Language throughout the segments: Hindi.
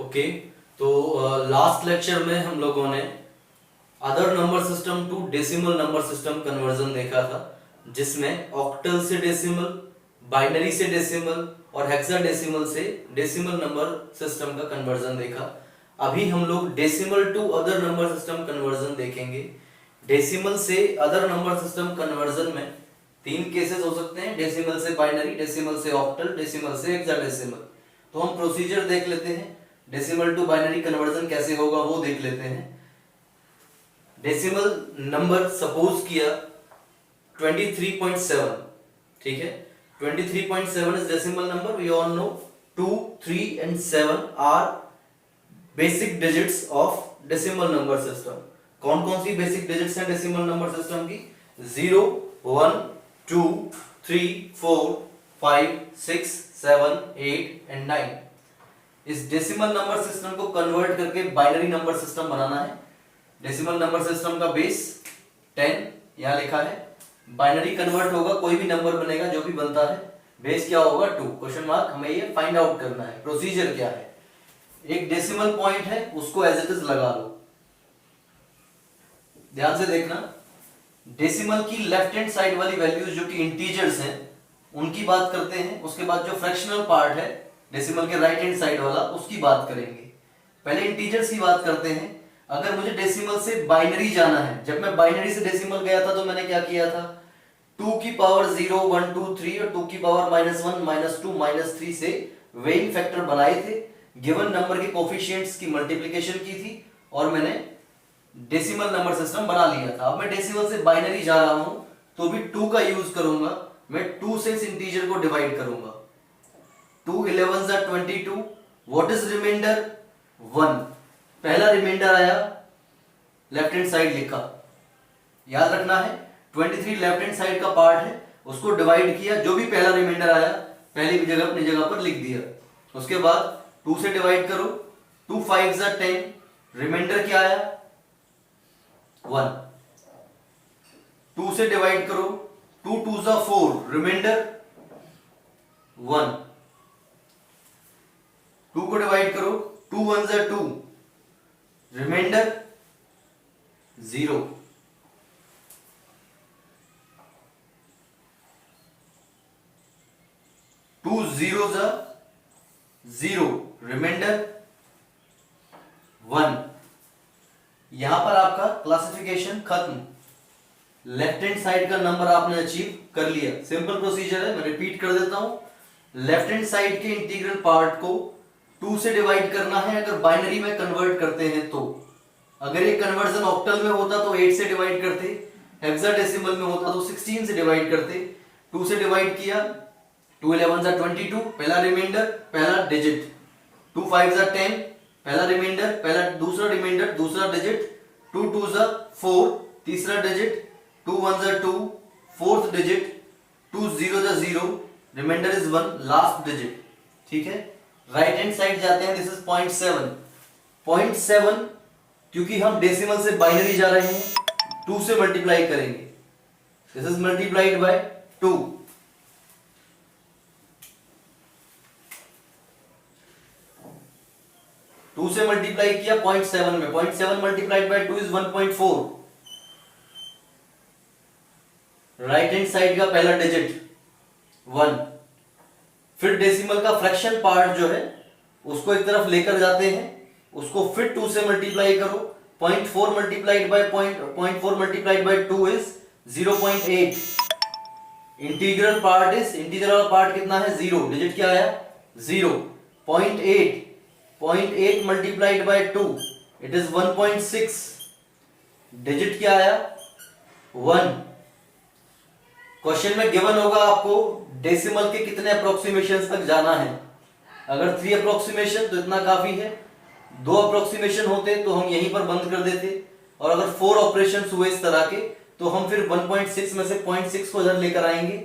ओके, तो लास्ट लेक्चर में हम लोगों ने other number system to decimal number system conversion देखा था, जिसमें ऑक्टल से डेसिमल, बाइनरी से डेसिमल और हेक्साडेसिमल से डेसिमल नंबर सिस्टम का कन्वर्जन देखा। अभी हम लोग decimal to other number system conversion देखेंगे। डेसिमल से अदर नंबर सिस्टम कन्वर्जन में तीन केसेस हो सकते हैं, डेसिमल से बाइनरी, डेसिमल से ऑक्टल, डेसिमल से हेक्साडेसिमल। तो हम प्रोसीजर देख लेते हैं, डेसिमल टू बाइनरी कन्वर्जन कैसे होगा वो देख लेते हैं। डेसिमल नंबर सपोज किया 23.7, ठीक है। 23.7 is decimal number. We all know 2, 3 and 7 are basic digits of decimal number system. कौन कौन सी बेसिक डिजिट्स हैं डेसिमल नंबर सिस्टम की? 0, 1, 2, 3, 4, 5, 6, 7, 8 and 9। इस डेसिमल नंबर सिस्टम को कन्वर्ट करके बाइनरी नंबर सिस्टम बनाना है। डेसिमल नंबर सिस्टम का बेस 10 यहां लिखा है। बाइनरी कन्वर्ट होगा, कोई भी नंबर बनेगा जो भी बनता है, बेस क्या होगा 2 क्वेश्चन मार्क। हमें ये फाइंड आउट करना है प्रोसीजर क्या है। एक डेसिमल पॉइंट है, उसको एज इट इज लगा लो। ध्यान से देखना, डेसिमल की लेफ्ट हैंड साइड वाली वैल्यूज जो कि इंटीजर्स हैं उनकी बात करते हैं। उसके बाद जो फ्रैक्शनल पार्ट है डेसिमल के राइट हैंड साइड वाला, उसकी बात करेंगे। पहले इंटीजर्स की बात करते हैं। अगर मुझे डेसिमल से बाइनरी जाना है, जब मैं बाइनरी से डेसिमल गया था तो मैंने क्या किया था, 2 की पावर 0, 1, 2, 3 और 2 की पावर -1, -2, -3 से वेइंग फैक्टर बनाए थे। गिवन नंबर के कोफिशिएंट्स की मल्टीप्लिकेशन की थी और मैंने डेसिमल नंबर सिस्टम बना लिया था। अब मैं डेसिमल से बाइनरी जा रहा हूं तो भी 2 का यूज करूंगा। मैं 2 से इस इंटीजर को डिवाइड करूंगा। 2 11s are 22। What is reminder? 1। पहला रिमाइंडर आया, लेफ्ट हैंड साइड लिखा, याद रखना है 23 लेफ्ट हैंड साइड का पार्ट है, उसको डिवाइड किया, जो भी पहला रिमाइंडर आया पहली जगह अपनी जगह पर लिख दिया। उसके बाद 2 से डिवाइड करो, 2 5s are 10। रिमाइंडर क्या आया? 1। 2 से डिवाइड करो, 2 2s are 4। रिमाइंडर 1। 2 को डिवाइड करो, 2 1s are 2। Remainder 0। 2 zeros are 0। Remainder 1। यहां पर आपका क्लासिफिकेशन खत्म। लेफ्ट हैंड साइड का नंबर आपने अचीव कर लिया। सिंपल प्रोसीजर है, मैं रिपीट कर देता हूं। लेफ्ट हैंड साइड के इंटीग्रल पार्ट को 2 से डिवाइड करना है अगर बाइनरी में कन्वर्ट करते हैं तो। अगर ये कन्वर्जन ऑक्टल में होता तो 8 से डिवाइड करते, हेक्साडेसिमल में होता तो 16 से डिवाइड करते। 2 से डिवाइड किया, 2 11s are 22, पहला रिमाइंडर, पहला डिजिट। 2 5s are 10, पहला रिमाइंडर, पहला दूसरा रिमाइंडर, दूसरा डिजिट। 2 2s are 4, तीसरा digit. 2 1s are 2, fourth digit. 2 0s are 0, remainder is 1, last digit. ठीक है, राइट हैंड साइड जाते हैं, दिस इज 0.7। 0.7 क्योंकि हम डेसिमल से बाइनरी जा रहे हैं, 2 से मल्टीप्लाई करेंगे, दिस इज मल्टीप्लाइड बाय 2। 2 से मल्टीप्लाई किया 0.7 में, 0.7 multiplied by 2 is 1.4। Right hand side का पहला डिजिट 1। फिर डेसिमल का फ्रैक्शन पार्ट जो है उसको एक तरफ लेकर जाते हैं, उसको फिर 2 से मल्टीप्लाई करो। 0.4 multiplied by 0.4 multiplied by 2 is 0.8। Integral part is, integral वाला पार्ट कितना है? 0। डिजिट क्या आया? 0। 0.8 multiplied by 2 it is 1.6। Digit क्या आया? 1। क्वेश्चन में गिवन होगा आपको डेसिमल के कितने अप्रोक्सीमेशन तक जाना है। अगर 3 अप्रोक्सीमेशन तो इतना काफी है, 2 अप्रोक्सीमेशन होते तो हम यहीं पर बंद कर देते, और अगर 4 ऑपरेशन हुए इस तरह के तो हम फिर 1.6 में से 0.6 को इधर लेकर आएंगे,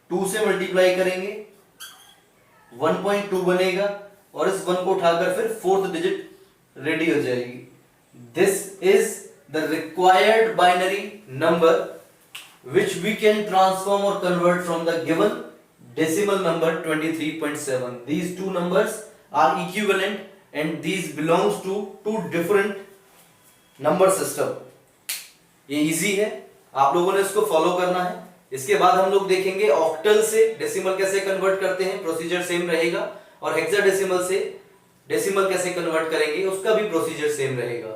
2 से मल्टीप्लाई करेंगे, 1.2 बनेगा और इस 1 को उठाकर फिर फोर्थ डिजिट रेडी हो जाएगी। This is the required binary number which we can transform or convert from the given decimal number 23.7. These two numbers are equivalent and these belongs to two different number system। ये इजी है, आप लोगों ने इसको फॉलो करना है। इसके बाद हम लोग देखेंगे ऑक्टल से डेसिमल कैसे कन्वर्ट करते हैं, प्रोसीजर सेम रहेगा, और हेक्साडेसिमल से डेसिमल कैसे कन्वर्ट करेंगे उसका भी प्रोसीजर सेम रहेगा।